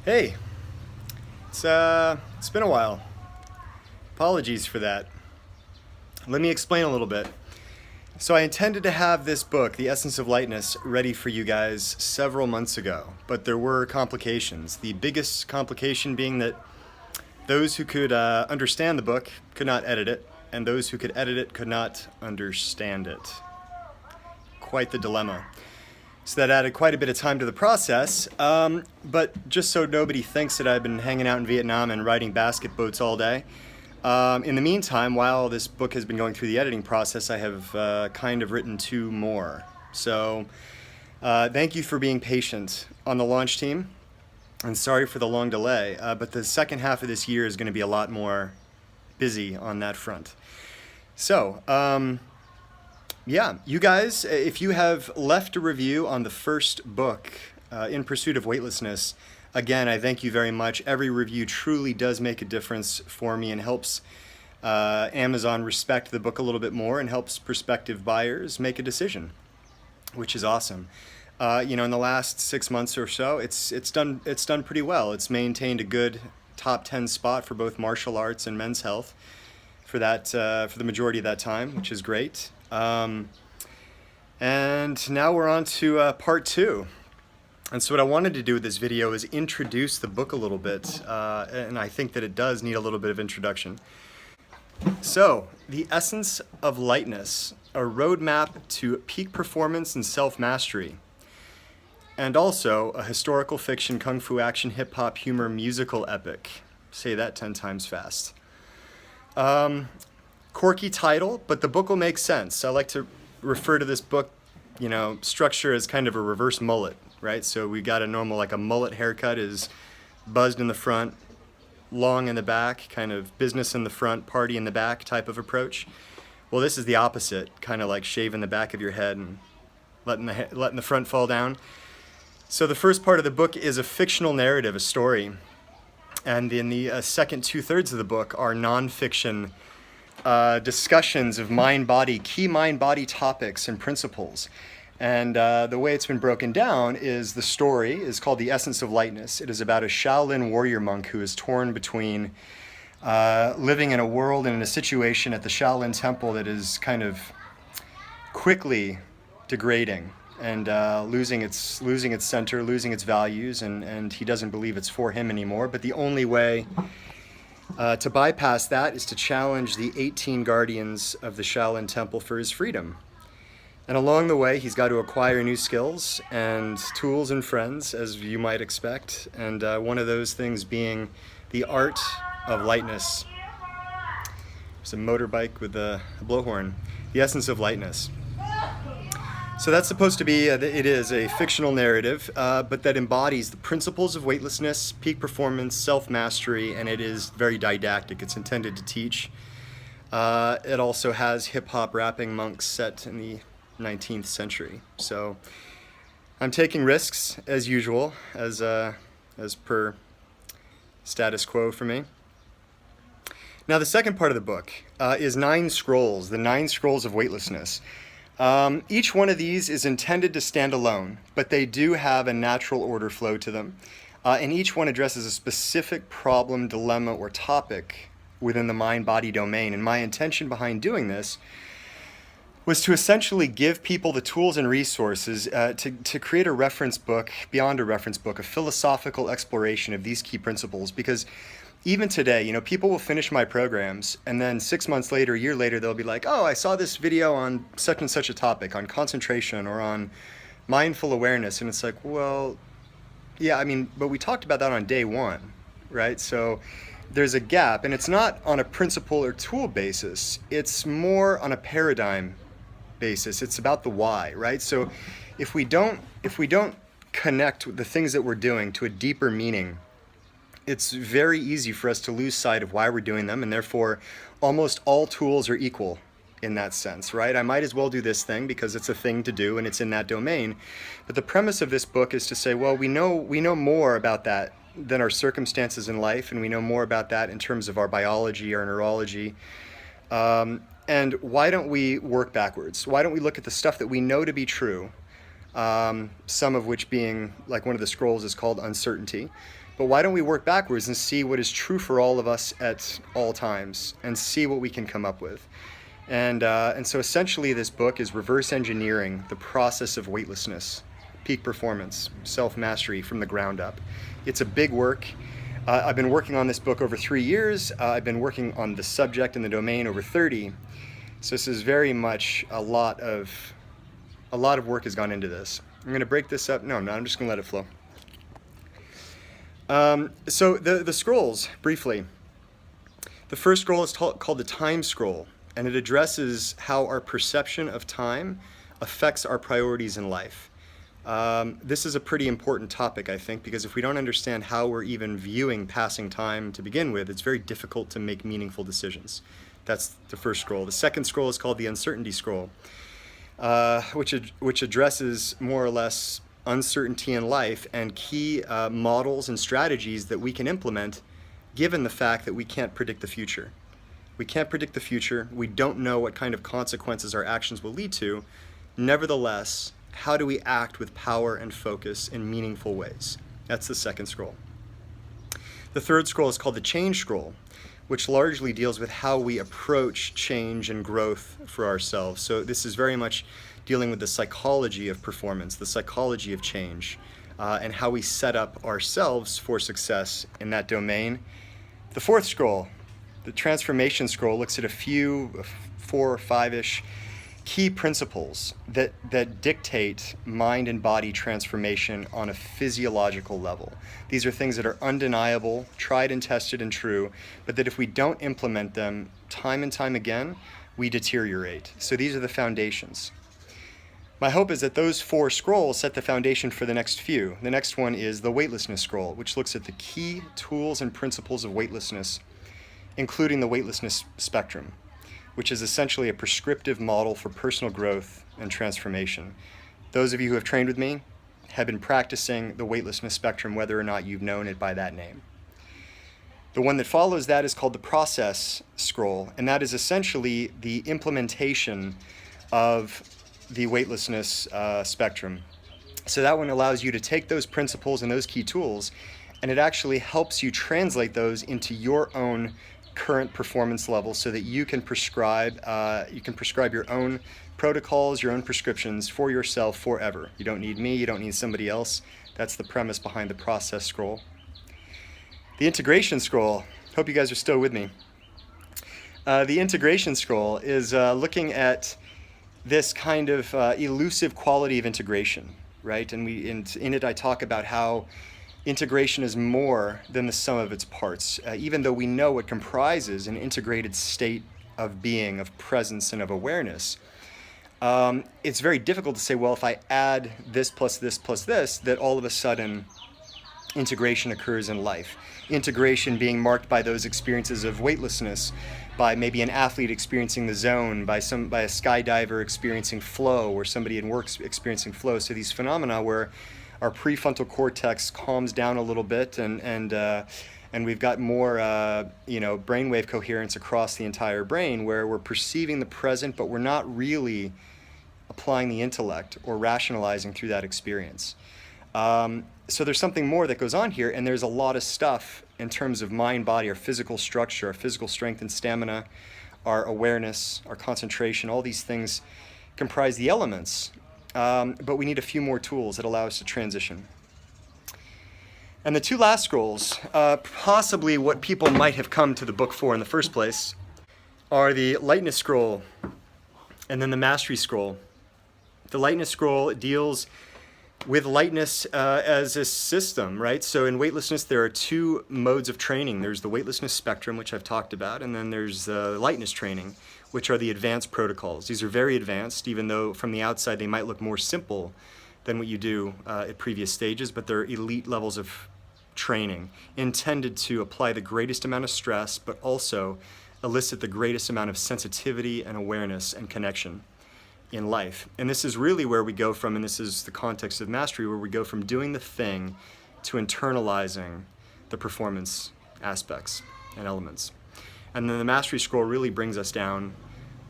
Hey, it's been a while. Apologies for that. Let me explain a little bit. So I intended to have this book, The Essence of Lightness, ready for you guys several months ago, but there were complications. The biggest complication being that those who could understand the book could not edit it, and those who could edit it could not understand it. Quite the dilemma. So that added quite a bit of time to the process, but just so nobody thinks that I've been hanging out in Vietnam and riding basket boats all day, in the meantime, while this book has been going through the editing process, I have kind of written two more. So thank you for being patient on the launch team, and sorry for the long delay, but the second half of this year is going to be a lot more busy on that front. So, yeah, you guys, if you have left a review on the first book, In Pursuit of Weightlessness, again, I thank you very much. Every review truly does make a difference for me and helps Amazon respect the book a little bit more and helps prospective buyers make a decision, which is awesome. In the last 6 months or so, it's done pretty well. It's maintained a good top 10 spot for both martial arts and men's health for the majority of that time, which is great. And now we're on to part two. And so what I wanted to do with this video is introduce the book a little bit, and I think that it does need a little bit of introduction. So, The Essence of Lightness, a roadmap to peak performance and self-mastery, and also a historical fiction, kung fu action, hip-hop humor musical epic. Say that 10 times fast. Quirky title, but the book will make sense. I like to refer to this book, structure as kind of a reverse mullet, right? So we got a normal, like a mullet haircut is buzzed in the front, long in the back, kind of business in the front, party in the back type of approach. Well, this is the opposite, kind of like shaving the back of your head and letting the front fall down. So the first part of the book is a fictional narrative, a story. And in the second 2/3 of the book are nonfiction discussions of key mind-body topics and principles. And the way it's been broken down is the story is called The Essence of Lightness. It is about a Shaolin warrior monk who is torn between living in a world and in a situation at the Shaolin temple that is kind of quickly degrading and losing its center, losing its values, and he doesn't believe it's for him anymore. But the only way to bypass that is to challenge the 18 guardians of the Shaolin Temple for his freedom. And along the way, he's got to acquire new skills and tools and friends, as you might expect, and one of those things being the art of lightness. It's a motorbike with a blowhorn. The Essence of Lightness. So that's supposed to be, it is a fictional narrative, but that embodies the principles of weightlessness, peak performance, self-mastery, and it is very didactic. It's intended to teach. It also has hip-hop rapping monks set in the 19th century. So I'm taking risks, as usual, as per status quo for me. Now the second part of the book is 9 scrolls, the 9 scrolls of weightlessness. Each one of these is intended to stand alone, but they do have a natural order flow to them. And each one addresses a specific problem, dilemma, or topic within the mind-body domain. And my intention behind doing this was to essentially give people the tools and resources to create a reference book, beyond a reference book, a philosophical exploration of these key principles. Because even today, people will finish my programs, and then 6 months later, a year later, they'll be like, oh, I saw this video on such and such a topic, on concentration or on mindful awareness. And it's like, well, yeah, but we talked about that on day one, right? So there's a gap, and it's not on a principle or tool basis. It's more on a paradigm basis. It's about the why, right? So if we don't connect the things that we're doing to a deeper meaning, it's very easy for us to lose sight of why we're doing them, and therefore almost all tools are equal in that sense, right? I might as well do this thing because it's a thing to do and it's in that domain. But the premise of this book is to say, well, we know more about that than our circumstances in life, and we know more about that in terms of our biology, our neurology. And why don't we work backwards? Why don't we look at the stuff that we know to be true, some of which being, like one of the scrolls is called uncertainty. But why don't we work backwards and see what is true for all of us at all times and see what we can come up with? And so essentially this book is reverse engineering the process of weightlessness, peak performance, self-mastery from the ground up. It's a big work. I've been working on this book over 3 years. I've been working on the subject and the domain over 30. So this is very much a lot of work has gone into this. I'm going to break this up. No, I'm just going to let it flow. So the scrolls, briefly. The first scroll is called the time scroll, and it addresses how our perception of time affects our priorities in life. This is a pretty important topic, I think, because if we don't understand how we're even viewing passing time to begin with, it's very difficult to make meaningful decisions. That's the first scroll. The second scroll is called the uncertainty scroll, which addresses more or less uncertainty in life and key models and strategies that we can implement given the fact that we can't predict the future. We can't predict the future. We don't know what kind of consequences our actions will lead to. Nevertheless, how do we act with power and focus in meaningful ways? That's the second scroll. The third scroll is called the change scroll, which largely deals with how we approach change and growth for ourselves. So this is very much dealing with the psychology of performance, the psychology of change, and how we set up ourselves for success in that domain. The fourth scroll, the transformation scroll, looks at a few, 4 or 5-ish key principles that dictate mind and body transformation on a physiological level. These are things that are undeniable, tried and tested and true, but that if we don't implement them time and time again, we deteriorate. So these are the foundations. My hope is that those 4 scrolls set the foundation for the next few. The next one is the weightlessness scroll, which looks at the key tools and principles of weightlessness, including the weightlessness spectrum, which is essentially a prescriptive model for personal growth and transformation. Those of you who have trained with me have been practicing the weightlessness spectrum, whether or not you've known it by that name. The one that follows that is called the process scroll, and that is essentially the implementation of the weightlessness spectrum. So that one allows you to take those principles and those key tools, and it actually helps you translate those into your own current performance level so that you can prescribe your own protocols, your own prescriptions for yourself forever. You don't need me, you don't need somebody else. That's the premise behind the process scroll. The integration scroll, hope you guys are still with me. The integration scroll is looking at this kind of elusive quality of integration, right? And in it I talk about how integration is more than the sum of its parts. Even though we know it comprises an integrated state of being, of presence, and of awareness, it's very difficult to say, well, if I add this plus this plus this, that all of a sudden integration occurs in life. Integration being marked by those experiences of weightlessness, by maybe an athlete experiencing the zone, by a skydiver experiencing flow, or somebody in work experiencing flow. So these phenomena where our prefrontal cortex calms down a little bit, and we've got more brainwave coherence across the entire brain, where we're perceiving the present, but we're not really applying the intellect or rationalizing through that experience. So there's something more that goes on here, and there's a lot of stuff in terms of mind, body, our physical structure, our physical strength and stamina, our awareness, our concentration. All these things comprise the elements, but we need a few more tools that allow us to transition. And the 2 last scrolls, possibly what people might have come to the book for in the first place, are the lightness scroll and then the mastery scroll. The lightness scroll deals with lightness as a system, right? So in weightlessness, there are 2 modes of training. There's the weightlessness spectrum, which I've talked about, and then there's lightness training, which are the advanced protocols. These are very advanced, even though from the outside they might look more simple than what you do at previous stages, but they're elite levels of training intended to apply the greatest amount of stress, but also elicit the greatest amount of sensitivity and awareness and connection in life. And this is really where we go from, and this is the context of mastery, where we go from doing the thing to internalizing the performance aspects and elements. And then the mastery scroll really brings us down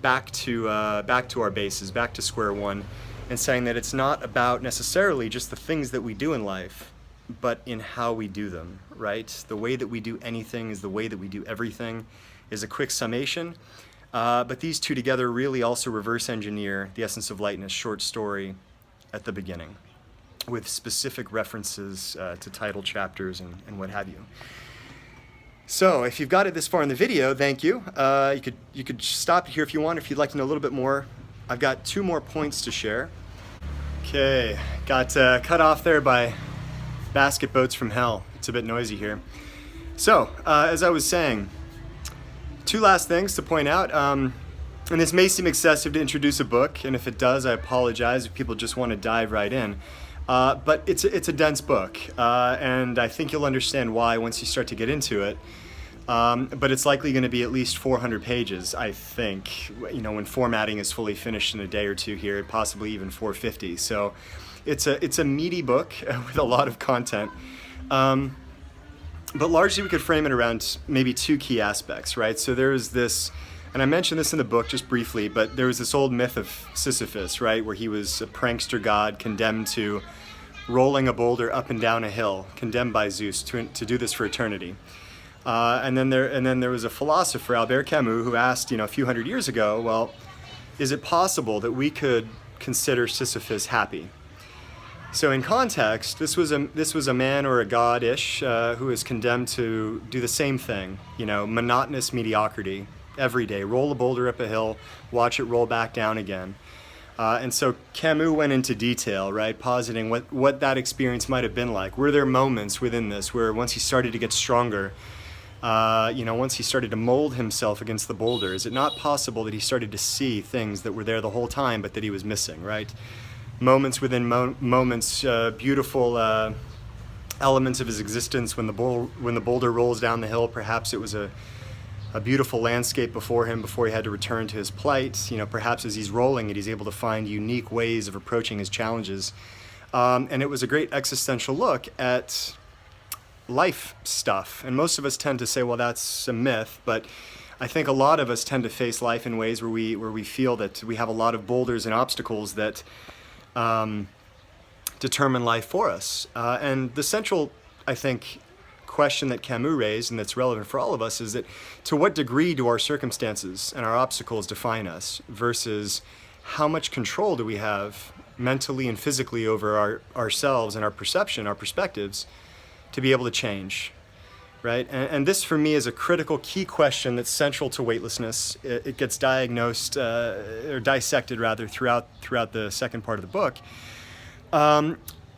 back to our bases, back to square one, and saying that it's not about necessarily just the things that we do in life, but in how we do them, right? The way that we do anything is the way that we do everything, is a quick summation. But these two together really also reverse engineer the Essence of Lightness short story at the beginning, with specific references to title chapters and what have you. So if you've got it this far in the video, thank you. You could stop here if you want, if you'd like to know a little bit more. I've got 2 more points to share. Okay, got cut off there by basket boats from hell. It's a bit noisy here. So, as I was saying, 2 last things to point out. And this may seem excessive to introduce a book, and if it does, I apologize if people just want to dive right in. But it's a dense book, and I think you'll understand why once you start to get into it. But it's likely going to be at least 400 pages, I think, when formatting is fully finished in a day or 2 here, possibly even 450. So it's a meaty book with a lot of content. But largely we could frame it around maybe 2 key aspects, right? So there is this, and I mentioned this in the book just briefly, but there was this old myth of Sisyphus, right? Where he was a prankster god condemned to rolling a boulder up and down a hill, condemned by Zeus to do this for eternity. And then there was a philosopher, Albert Camus, who asked, a few hundred years ago, well, is it possible that we could consider Sisyphus happy? So in context, this was a man or a god-ish who was condemned to do the same thing, monotonous mediocrity every day, roll a boulder up a hill, watch it roll back down again. And so Camus went into detail, right, positing what that experience might have been like. Were there moments within this where once he started to get stronger, once he started to mold himself against the boulder, is it not possible that he started to see things that were there the whole time but that he was missing, right? Moments within moments, beautiful elements of his existence when the boulder rolls down the hill. Perhaps it was a beautiful landscape before him before he had to return to his plight. Perhaps as he's rolling it, he's able to find unique ways of approaching his challenges. And it was a great existential look at life stuff. And most of us tend to say, well, that's a myth, but I think a lot of us tend to face life in ways where we feel that we have a lot of boulders and obstacles that determine life for us. And the central, I think, question that Camus raised, and that's relevant for all of us, is that to what degree do our circumstances and our obstacles define us versus how much control do we have mentally and physically over ourselves and our perception, our perspectives, to be able to change, right? And this, for me, is a critical key question that's central to weightlessness. It gets diagnosed, or dissected, rather, throughout the second part of the book.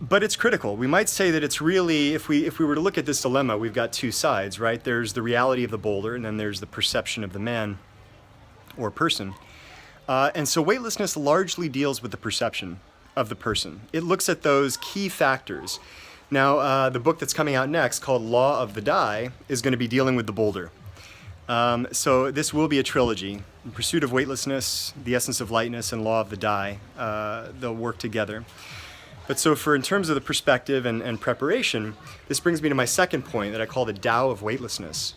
But it's critical. We might say that it's really, if we were to look at this dilemma, we've got 2 sides, right? There's the reality of the boulder, and then there's the perception of the man or person. And so weightlessness largely deals with the perception of the person. It looks at those key factors. Now, the book that's coming out next, called Law of the Die, is going to be dealing with the boulder. So this will be a trilogy. In Pursuit of Weightlessness, The Essence of Lightness, and Law of the Die. They'll work together. But so in terms of the perspective and preparation, this brings me to my second point that I call the Tao of weightlessness.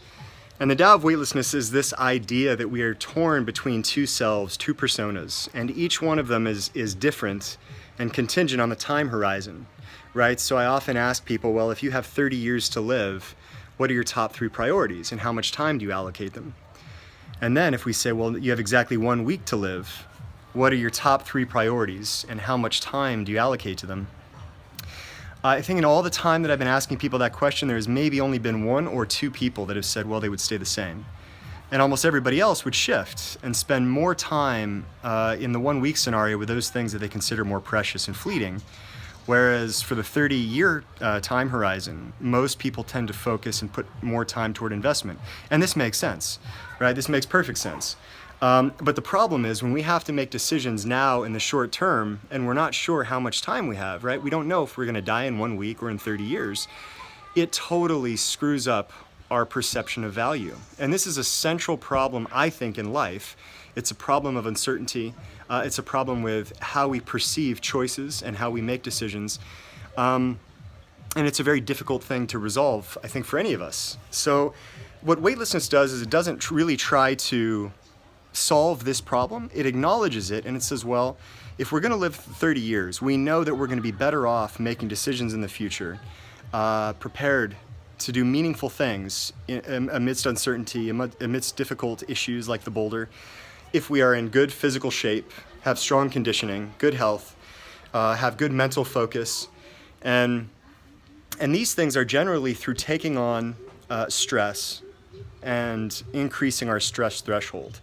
And the Tao of weightlessness is this idea that we are torn between 2 selves, 2 personas, and each one of them is different and contingent on the time horizon, right? So I often ask people, well, if you have 30 years to live, what are your top 3 priorities and how much time do you allocate them? And then if we say, well, you have exactly 1 week to live, what are your top 3 priorities and how much time do you allocate to them? I think in all the time that I've been asking people that question, there's maybe only been 1 or 2 people that have said, well, they would stay the same. And almost everybody else would shift and spend more time in the 1 week scenario with those things that they consider more precious and fleeting. Whereas for the 30-year time horizon, most people tend to focus and put more time toward investment. And this makes sense, right? This makes perfect sense. But the problem is when we have to make decisions now in the short term and we're not sure how much time we have, right? We don't know if we're going to die in 1 week or in 30 years. It totally screws up our perception of value. And this is a central problem, I think, in life. It's a problem of uncertainty. It's a problem with how we perceive choices and how we make decisions. And it's a very difficult thing to resolve, I think, for any of us. So what weightlessness does is it doesn't really try to solve this problem. It acknowledges it and it says, well, if we're going to live 30 years, we know that we're going to be better off making decisions in the future prepared to do meaningful things amidst uncertainty, amidst difficult issues like the boulder, if we are in good physical shape, have strong conditioning, good health, have good mental focus, and these things are generally through taking on stress and increasing our stress threshold.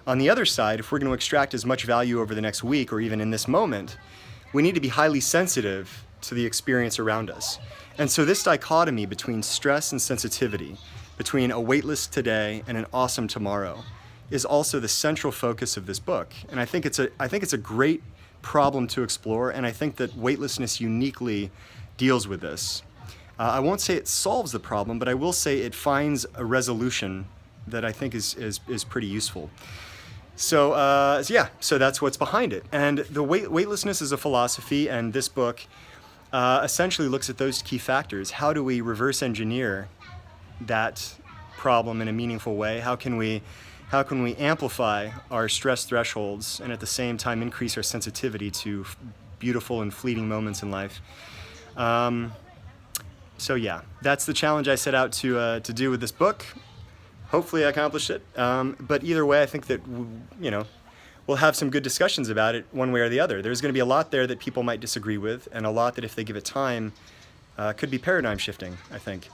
On the other side, if we're going to extract as much value over the next week or even in this moment, we need to be highly sensitive to the experience around us. And so this dichotomy between stress and sensitivity, between a weightless today and an awesome tomorrow, is also the central focus of this book. And I think it's a great problem to explore, and I think that weightlessness uniquely deals with this. I won't say it solves the problem, but I will say it finds a resolution that I think is pretty useful. So so that's what's behind it. And the weightlessness is a philosophy, and this book essentially looks at those key factors. How do we reverse engineer that problem in a meaningful way? How can we amplify our stress thresholds and at the same time increase our sensitivity to beautiful and fleeting moments in life? So yeah, that's the challenge I set out to do with this book. Hopefully I accomplished it. But either way, I think that, we'll have some good discussions about it one way or the other. There's going to be a lot there that people might disagree with, and a lot that if they give it time could be paradigm shifting, I think.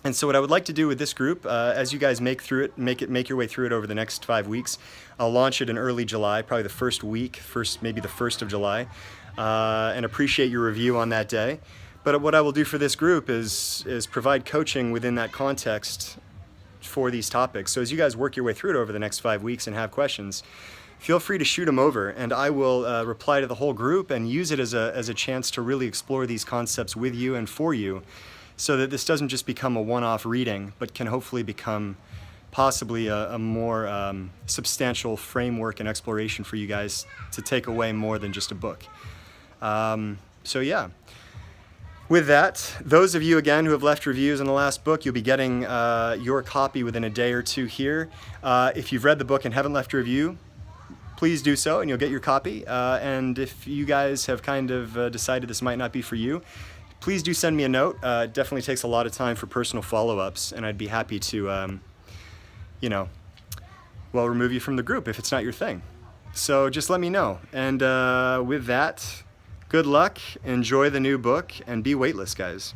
And so what I would like to do with this group, as you guys make your way through it over the next 5 weeks, I'll launch it in early July, probably the first week, maybe the 1st of July, and appreciate your review on that day. But what I will do for this group is provide coaching within that context for these topics. So as you guys work your way through it over the next 5 weeks and have questions, feel free to shoot them over, and I will reply to the whole group and use it as a chance to really explore these concepts with you and for you, so that this doesn't just become a one-off reading, but can hopefully become possibly a more substantial framework and exploration for you guys to take away more than just a book. So yeah. With that, those of you, again, who have left reviews on the last book, you'll be getting your copy within a day or two here. If you've read the book and haven't left a review, please do so, and you'll get your copy. And if you guys have kind of decided this might not be for you, please do send me a note. It definitely takes a lot of time for personal follow-ups, and I'd be happy to, remove you from the group if it's not your thing. So just let me know. And with that, good luck, enjoy the new book, and be weightless, guys.